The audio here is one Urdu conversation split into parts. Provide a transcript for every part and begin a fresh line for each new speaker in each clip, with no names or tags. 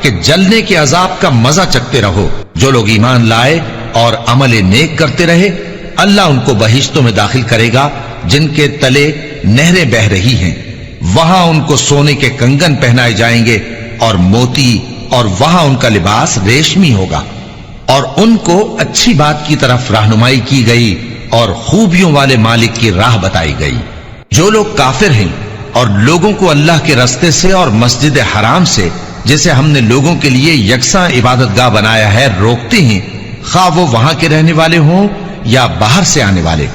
کہ جلنے کے عذاب کا مزہ چکھتے رہو۔ جو لوگ ایمان لائے اور عمل نیک کرتے رہے، اللہ ان کو بہشتوں میں داخل کرے گا جن کے تلے نہریں بہ رہی ہیں، وہاں ان کو سونے کے کنگن پہنائے جائیں گے اور موتی، اور وہاں ان کا لباس ریشمی ہوگا، اور ان کو اچھی بات کی طرف رہنمائی کی گئی اور خوبیوں والے مالک کی راہ بتائی گئی۔ جو لوگ کافر ہیں اور لوگوں کو اللہ کے رستے سے اور مسجد حرام سے، جسے ہم نے لوگوں کے لیے یکساں عبادت گاہ بنایا ہے، روکتے ہیں، خواہ وہ وہاں کے رہنے والے ہوں یا باہر سے آنے والے،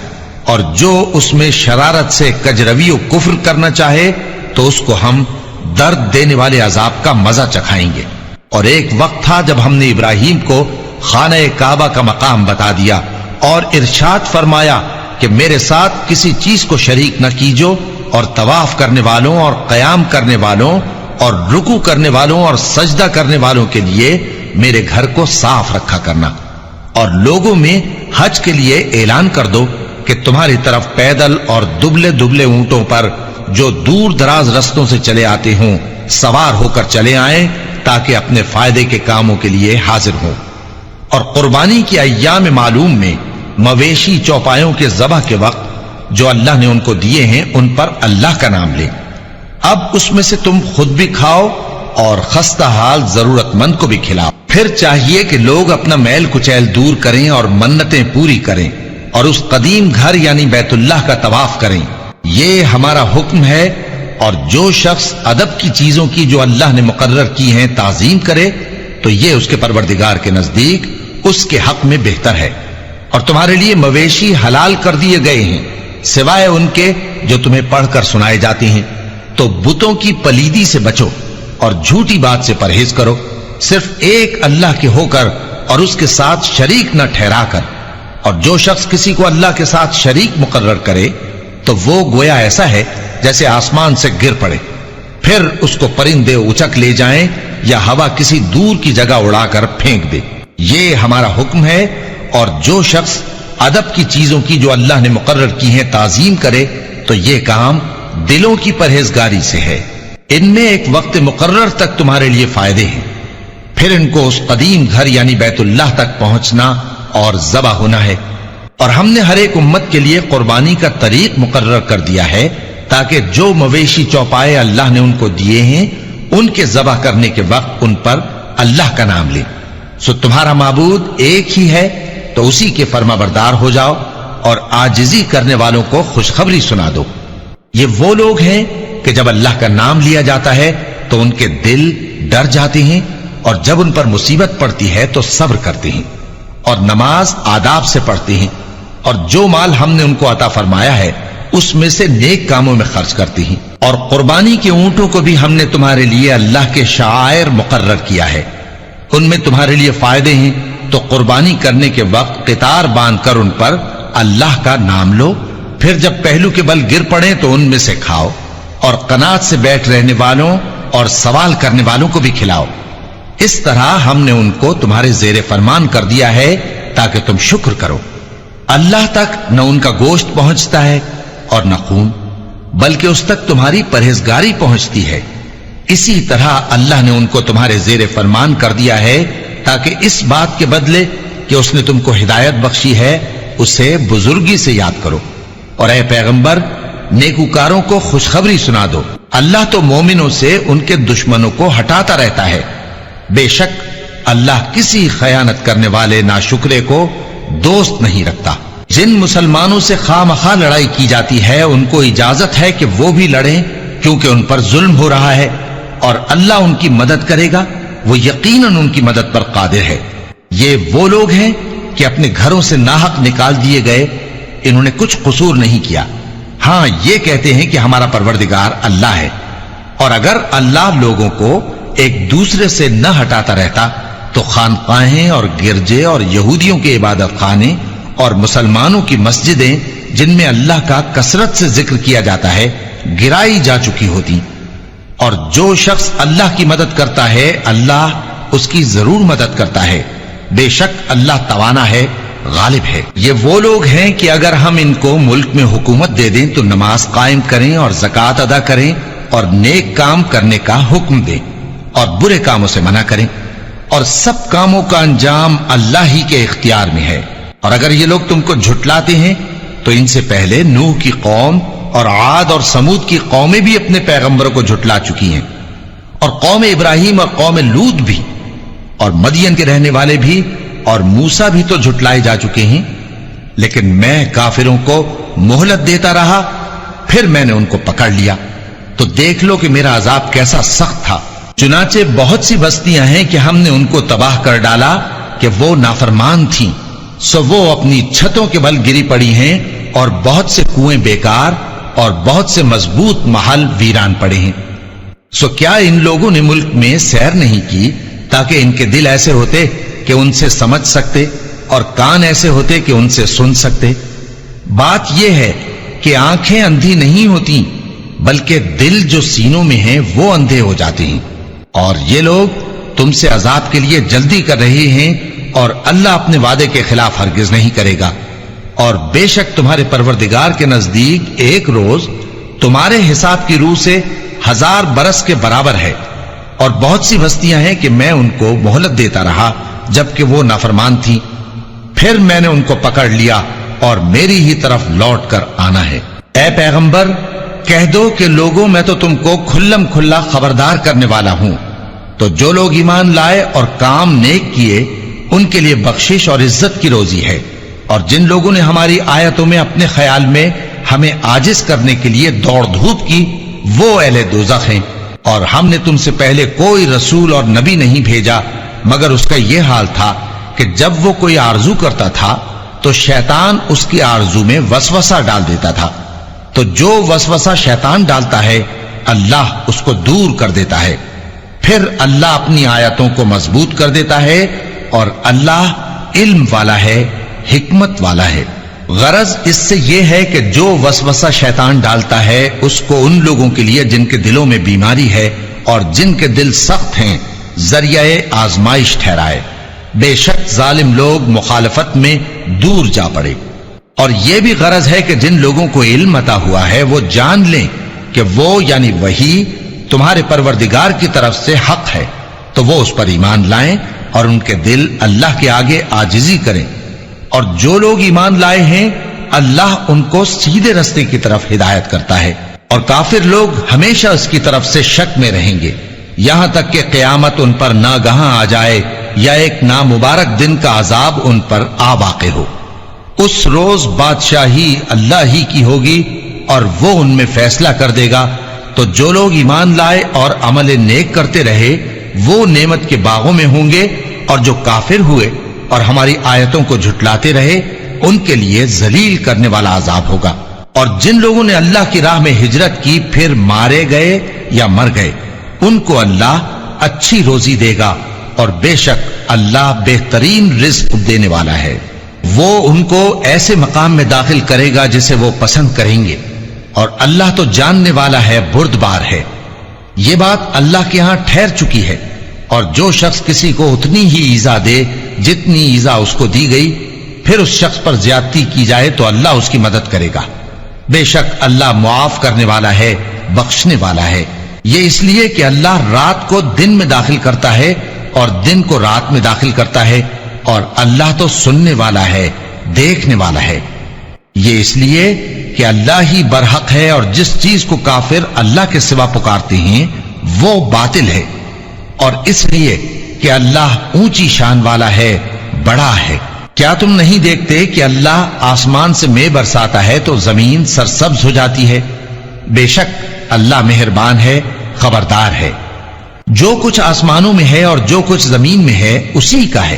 اور جو اس میں شرارت سے کجروی و کفر کرنا چاہے تو اس کو ہم درد دینے والے عذاب کا مزہ چکھائیں گے۔ اور ایک وقت تھا جب ہم نے ابراہیم کو خانہ کعبہ کا مقام بتا دیا اور ارشاد فرمایا کہ میرے ساتھ کسی چیز کو شریک نہ کیجو، اور طواف کرنے والوں اور قیام کرنے والوں اور رکوع کرنے والوں اور سجدہ کرنے والوں کے لیے میرے گھر کو صاف رکھا کرنا، اور لوگوں میں حج کے لیے اعلان کر دو کہ تمہاری طرف پیدل اور دبلے دبلے اونٹوں پر جو دور دراز رستوں سے چلے آتے ہوں سوار ہو کر چلے آئیں، تاکہ اپنے فائدے کے کاموں کے لیے حاضر ہوں۔ اور قربانی کی ایام معلوم میں مویشی چوپایوں کے ذبح کے وقت جو اللہ نے ان کو دیے ہیں ان پر اللہ کا نام لیں۔ اب اس میں سے تم خود بھی کھاؤ اور خستہ حال ضرورت مند کو بھی کھلاؤ۔ پھر چاہیے کہ لوگ اپنا میل کچیل دور کریں اور منتیں پوری کریں اور اس قدیم گھر یعنی بیت اللہ کا طواف کریں، یہ ہمارا حکم ہے۔ اور جو شخص ادب کی چیزوں کی جو اللہ نے مقرر کی ہیں تعظیم کرے تو یہ اس کے پروردگار کے نزدیک اس کے حق میں بہتر ہے۔ اور تمہارے لیے مویشی حلال کر دیے گئے ہیں سوائے ان کے جو تمہیں پڑھ کر سنائے جاتے ہیں، تو بتوں کی پلیدی سے بچو اور جھوٹی بات سے پرہیز کرو، صرف ایک اللہ کے ہو کر اور اس کے ساتھ شریک نہ ٹھہرا کر۔ اور جو شخص کسی کو اللہ کے ساتھ شریک مقرر کرے تو وہ گویا ایسا ہے جیسے آسمان سے گر پڑے، پھر اس کو پرندے اچک لے جائیں یا ہوا کسی دور کی جگہ اڑا کر پھینک دے۔ یہ ہمارا حکم ہے۔ اور جو شخص ادب کی چیزوں کی جو اللہ نے مقرر کی ہیں تعظیم کرے تو یہ کام دلوں کی پرہیزگاری سے ہے۔ ان میں ایک وقت مقرر تک تمہارے لیے فائدے ہیں، پھر ان کو اس قدیم گھر یعنی بیت اللہ تک پہنچنا اور ذبح ہونا ہے۔ اور ہم نے ہر ایک امت کے لیے قربانی کا طریق مقرر کر دیا ہے تاکہ جو مویشی چوپائے اللہ نے ان کو دیے ہیں ان کے ذبح کرنے کے وقت ان پر اللہ کا نام لیں۔ سو تمہارا معبود ایک ہی ہے تو اسی کے فرما بردار ہو جاؤ اور عاجزی کرنے والوں کو خوشخبری سنا دو۔ یہ وہ لوگ ہیں کہ جب اللہ کا نام لیا جاتا ہے تو ان کے دل ڈر جاتے ہیں، اور جب ان پر مصیبت پڑتی ہے تو صبر کرتے ہیں اور نماز آداب سے پڑھتے ہیں، اور جو مال ہم نے ان کو عطا فرمایا ہے اس میں سے نیک کاموں میں خرچ کرتے ہیں۔ اور قربانی کے اونٹوں کو بھی ہم نے تمہارے لیے اللہ کے شعائر مقرر کیا ہے، ان میں تمہارے لیے فائدے ہیں، تو قربانی کرنے کے وقت قطار باندھ کر ان پر اللہ کا نام لو، پھر جب پہلو کے بل گر پڑے تو ان میں سے کھاؤ، اور قناعت سے بیٹھ رہنے والوں اور سوال کرنے والوں کو بھی کھلاؤ۔ اس طرح ہم نے ان کو تمہارے زیر فرمان کر دیا ہے تاکہ تم شکر کرو۔ اللہ تک نہ ان کا گوشت پہنچتا ہے اور نہ خون، بلکہ اس تک تمہاری پرہیزگاری پہنچتی ہے۔ اسی طرح اللہ نے ان کو تمہارے زیر فرمان کر دیا ہے تاکہ اس بات کے بدلے کہ اس نے تم کو ہدایت بخشی ہے اسے بزرگی سے یاد کرو۔ اور اے پیغمبر، نیکوکاروں کو خوشخبری سنا دو، اللہ تو مومنوں سے ان کے دشمنوں کو ہٹاتا رہتا ہے۔ بے شک اللہ کسی خیانت کرنے والے ناشکرے کو دوست نہیں رکھتا۔ جن مسلمانوں سے خواہ مخواہ لڑائی کی جاتی ہے ان کو اجازت ہے کہ وہ بھی لڑیں، کیونکہ ان پر ظلم ہو رہا ہے، اور اللہ ان کی مدد کرے گا، وہ یقیناً ان کی مدد پر قادر ہے۔ یہ وہ لوگ ہیں کہ اپنے گھروں سے ناحق نکال دیے گئے، انہوں نے کچھ قصور نہیں کیا، ہاں یہ کہتے ہیں کہ ہمارا پروردگار اللہ ہے۔ اور اگر اللہ لوگوں کو ایک دوسرے سے نہ ہٹاتا رہتا تو خانقاہیں اور گرجے اور یہودیوں کے عبادت خانے اور مسلمانوں کی مسجدیں جن میں اللہ کا کثرت سے ذکر کیا جاتا ہے گرائی جا چکی ہوتی۔ اور جو شخص اللہ کی مدد کرتا ہے اللہ اس کی ضرور مدد کرتا ہے، بے شک اللہ توانا ہے، غالب ہے۔ یہ وہ لوگ ہیں کہ اگر ہم ان کو ملک میں حکومت دے دیں تو نماز قائم کریں اور زکوٰۃ ادا کریں اور نیک کام کرنے کا حکم دیں، اور برے کاموں سے منع کریں، اور سب کاموں کا انجام اللہ ہی کے اختیار میں ہے۔ اور اگر یہ لوگ تم کو جھٹلاتے ہیں تو ان سے پہلے نوح کی قوم اور عاد اور سمود کی قومیں بھی اپنے پیغمبروں کو جھٹلا چکی ہیں، اور قوم ابراہیم اور قوم لوط بھی، اور مدین کے رہنے والے بھی، اور موسیٰ بھی تو جھٹلائے جا چکے ہیں۔ لیکن میں کافروں کو مہلت دیتا رہا، پھر میں نے ان کو پکڑ لیا، تو دیکھ لو کہ میرا عذاب کیسا سخت تھا۔ چنانچہ بہت سی بستیاں ہیں کہ ہم نے ان کو تباہ کر ڈالا کہ وہ نافرمان تھیں، سو وہ اپنی چھتوں کے بل گری پڑی ہیں، اور بہت سے کنویں بیکار اور بہت سے مضبوط محل ویران پڑے ہیں۔ سو کیا ان لوگوں نے ملک میں سیر نہیں کی تاکہ ان کے دل ایسے ہوتے کہ ان سے سمجھ سکتے اور کان ایسے ہوتے کہ ان سے سن سکتے؟ بات یہ ہے کہ آنکھیں اندھی نہیں ہوتی، بلکہ دل جو سینوں میں ہیں وہ اندھے ہو جاتے ہیں۔ اور یہ لوگ تم سے عذاب کے لیے جلدی کر رہے ہیں، اور اللہ اپنے وعدے کے خلاف ہرگز نہیں کرے گا۔ اور بے شک تمہارے پروردگار کے نزدیک ایک روز تمہارے حساب کی روح سے 1000 برس کے برابر ہے۔ اور بہت سی بستیاں ہیں کہ میں ان کو مہلت دیتا رہا جبکہ وہ نافرمان تھیں، پھر میں نے ان کو پکڑ لیا، اور میری ہی طرف لوٹ کر آنا ہے۔ اے پیغمبر کہہ دو کہ لوگوں میں تو تم کو کھلم کھلا خبردار کرنے والا ہوں، تو جو لوگ ایمان لائے اور کام نیک کیے ان کے لیے بخشش اور عزت کی روزی ہے، اور جن لوگوں نے ہماری آیتوں میں اپنے خیال میں ہمیں عاجز کرنے کے لیے دوڑ دھوپ کی وہ اہل دوزخ ہیں۔ اور ہم نے تم سے پہلے کوئی رسول اور نبی نہیں بھیجا مگر اس کا یہ حال تھا کہ جب وہ کوئی آرزو کرتا تھا تو شیطان اس کی آرزو میں وسوسہ ڈال دیتا تھا، تو جو وسوسہ شیطان ڈالتا ہے اللہ اس کو دور کر دیتا ہے، پھر اللہ اپنی آیتوں کو مضبوط کر دیتا ہے، اور اللہ علم والا ہے، حکمت والا ہے۔ غرض اس سے یہ ہے کہ جو وسوسہ شیطان ڈالتا ہے اس کو ان لوگوں کے لیے جن کے دلوں میں بیماری ہے اور جن کے دل سخت ہیں ذریعہ آزمائش ٹھہرائے۔ بے شک ظالم لوگ مخالفت میں دور جا پڑے۔ اور یہ بھی غرض ہے کہ جن لوگوں کو علم عطا ہوا ہے وہ جان لیں کہ وہ یعنی وحی تمہارے پروردگار کی طرف سے حق ہے، تو وہ اس پر ایمان لائیں اور ان کے دل اللہ کے آگے عاجزی کریں۔ اور جو لوگ ایمان لائے ہیں اللہ ان کو سیدھے رستے کی طرف ہدایت کرتا ہے، اور کافر لوگ ہمیشہ اس کی طرف سے شک میں رہیں گے یہاں تک کہ قیامت ان پر ناگہاں آ جائے یا ایک نامبارک دن کا عذاب ان پر آ واقع ہو۔ اس روز بادشاہی اللہ ہی کی ہوگی اور وہ ان میں فیصلہ کر دے گا، تو جو لوگ ایمان لائے اور عمل نیک کرتے رہے وہ نعمت کے باغوں میں ہوں گے، اور جو کافر ہوئے اور ہماری آیتوں کو جھٹلاتے رہے ان کے لیے ذلیل کرنے والا عذاب ہوگا۔ اور جن لوگوں نے اللہ کی راہ میں ہجرت کی پھر مارے گئے یا مر گئے ان کو اللہ اچھی روزی دے گا، اور بے شک اللہ بہترین رزق دینے والا ہے۔ وہ ان کو ایسے مقام میں داخل کرے گا جسے وہ پسند کریں گے، اور اللہ تو جاننے والا ہے، بردبار ہے۔ یہ بات اللہ کے ہاں ٹھہر چکی ہے، اور جو شخص کسی کو اتنی ہی ایذا دے جتنی ایذا اس کو دی گئی، پھر اس شخص پر زیادتی کی جائے تو اللہ اس کی مدد کرے گا۔ بے شک اللہ معاف کرنے والا ہے، بخشنے والا ہے۔ یہ اس لیے کہ اللہ رات کو دن میں داخل کرتا ہے اور دن کو رات میں داخل کرتا ہے، اور اللہ تو سننے والا ہے، دیکھنے والا ہے۔ یہ اس لیے کہ اللہ ہی برحق ہے، اور جس چیز کو کافر اللہ کے سوا پکارتے ہیں وہ باطل ہے، اور اس لیے کہ اللہ اونچی شان والا ہے، بڑا ہے۔ کیا تم نہیں دیکھتے کہ اللہ آسمان سے مے برساتا ہے تو زمین سرسبز ہو جاتی ہے؟ بے شک اللہ مہربان ہے، خبردار ہے۔ جو کچھ آسمانوں میں ہے اور جو کچھ زمین میں ہے اسی کا ہے،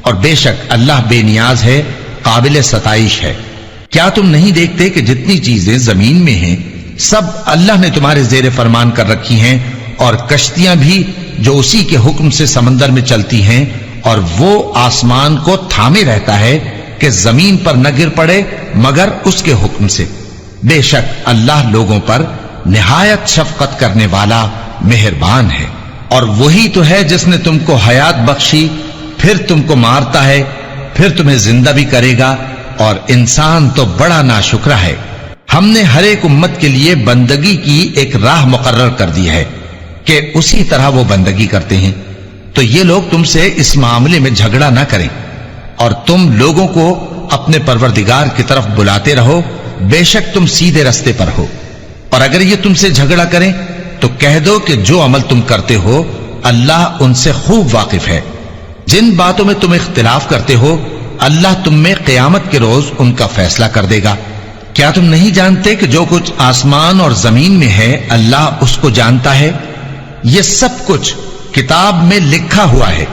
اور بے شک اللہ بے نیاز ہے، قابل ستائش ہے۔ کیا تم نہیں دیکھتے کہ جتنی چیزیں زمین میں ہیں سب اللہ نے تمہارے زیر فرمان کر رکھی ہیں، اور کشتیاں بھی جو اسی کے حکم سے سمندر میں چلتی ہیں، اور وہ آسمان کو تھامے رہتا ہے کہ زمین پر نہ گر پڑے مگر اس کے حکم سے۔ بے شک اللہ لوگوں پر نہایت شفقت کرنے والا مہربان ہے۔ اور وہی تو ہے جس نے تم کو حیات بخشی، پھر تم کو مارتا ہے، پھر تمہیں زندہ بھی کرے گا، اور انسان تو بڑا ناشکرا ہے۔ ہم نے ہر ایک امت کے لیے بندگی کی ایک راہ مقرر کر دی ہے، کہ اسی طرح وہ بندگی کرتے ہیں، تو یہ لوگ تم سے اس معاملے میں جھگڑا نہ کریں، اور تم لوگوں کو اپنے پروردگار کی طرف بلاتے رہو، بے شک تم سیدھے رستے پر ہو۔ اور اگر یہ تم سے جھگڑا کریں تو کہہ دو کہ جو عمل تم کرتے ہو اللہ ان سے خوب واقف ہے۔ جن باتوں میں تم اختلاف کرتے ہو اللہ تم میں قیامت کے روز ان کا فیصلہ کر دے گا۔ کیا تم نہیں جانتے کہ جو کچھ آسمان اور زمین میں ہے اللہ اس کو جانتا ہے؟ یہ سب کچھ کتاب میں لکھا ہوا ہے،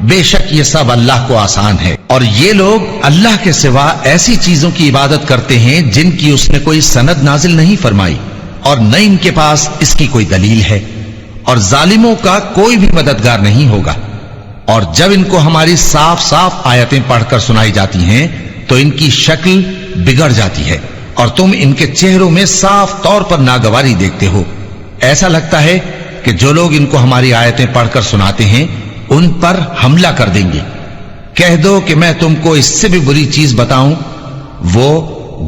بے شک یہ سب اللہ کو آسان ہے۔ اور یہ لوگ اللہ کے سوا ایسی چیزوں کی عبادت کرتے ہیں جن کی اس نے کوئی سند نازل نہیں فرمائی، اور نہ ان کے پاس اس کی کوئی دلیل ہے، اور ظالموں کا کوئی بھی مددگار نہیں ہوگا۔ اور جب ان کو ہماری صاف صاف آیتیں پڑھ کر سنائی جاتی ہیں تو ان کی شکل بگڑ جاتی ہے، اور تم ان کے چہروں میں صاف طور پر ناگواری دیکھتے ہو۔ ایسا لگتا ہے کہ جو لوگ ان کو ہماری آیتیں پڑھ کر سناتے ہیں ان پر حملہ کر دیں گے۔ کہہ دو کہ میں تم کو اس سے بھی بری چیز بتاؤں، وہ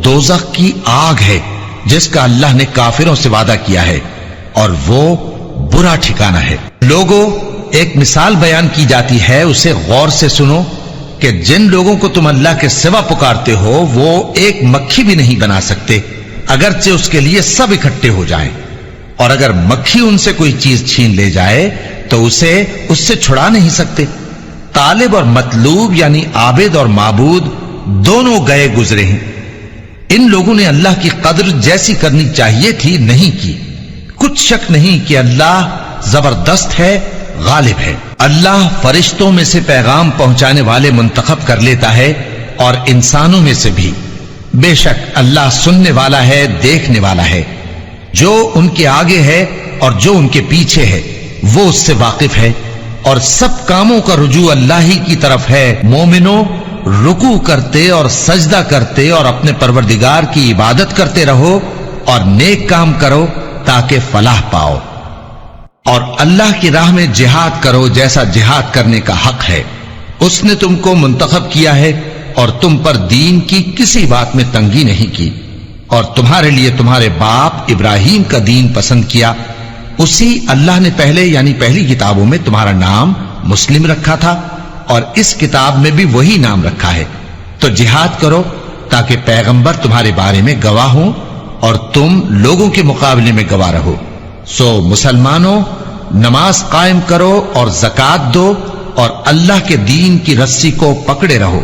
دوزخ کی آگ ہے جس کا اللہ نے کافروں سے وعدہ کیا ہے، اور وہ برا ٹھکانہ ہے۔ لوگوں، ایک مثال بیان کی جاتی ہے، اسے غور سے سنو کہ جن لوگوں کو تم اللہ کے سوا پکارتے ہو وہ ایک مکھی بھی نہیں بنا سکتے اگرچہ اس کے لیے سب اکٹھے ہو جائیں، اور اگر مکھی ان سے کوئی چیز چھین لے جائے تو اسے اس سے چھڑا نہیں سکتے۔ طالب اور مطلوب یعنی عابد اور معبود دونوں گئے گزرے ہیں۔ ان لوگوں نے اللہ کی قدر جیسی کرنی چاہیے تھی نہیں کی۔ کچھ شک نہیں کہ اللہ زبردست ہے، غالب ہے۔ اللہ فرشتوں میں سے پیغام پہنچانے والے منتخب کر لیتا ہے اور انسانوں میں سے بھی۔ بے شک اللہ سننے والا ہے، دیکھنے والا ہے۔ جو ان کے آگے ہے اور جو ان کے پیچھے ہے وہ اس سے واقف ہے، اور سب کاموں کا رجوع اللہ ہی کی طرف ہے۔ مومنوں، رکوع کرتے اور سجدہ کرتے اور اپنے پروردگار کی عبادت کرتے رہو اور نیک کام کرو تاکہ فلاح پاؤ، اور اللہ کی راہ میں جہاد کرو جیسا جہاد کرنے کا حق ہے۔ اس نے تم کو منتخب کیا ہے اور تم پر دین کی کسی بات میں تنگی نہیں کی، اور تمہارے لیے تمہارے باپ ابراہیم کا دین پسند کیا۔ اسی اللہ نے پہلے یعنی پہلی کتابوں میں تمہارا نام مسلم رکھا تھا، اور اس کتاب میں بھی وہی نام رکھا ہے۔ تو جہاد کرو تاکہ پیغمبر تمہارے بارے میں گواہ ہوں اور تم لوگوں کے مقابلے میں گواہ رہو۔ سو مسلمانوں، نماز قائم کرو اور زکات دو اور اللہ کے دین کی رسی کو پکڑے رہو،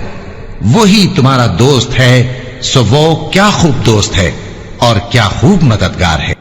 وہی تمہارا دوست ہے۔ سو وہ کیا خوب دوست ہے اور کیا خوب مددگار ہے۔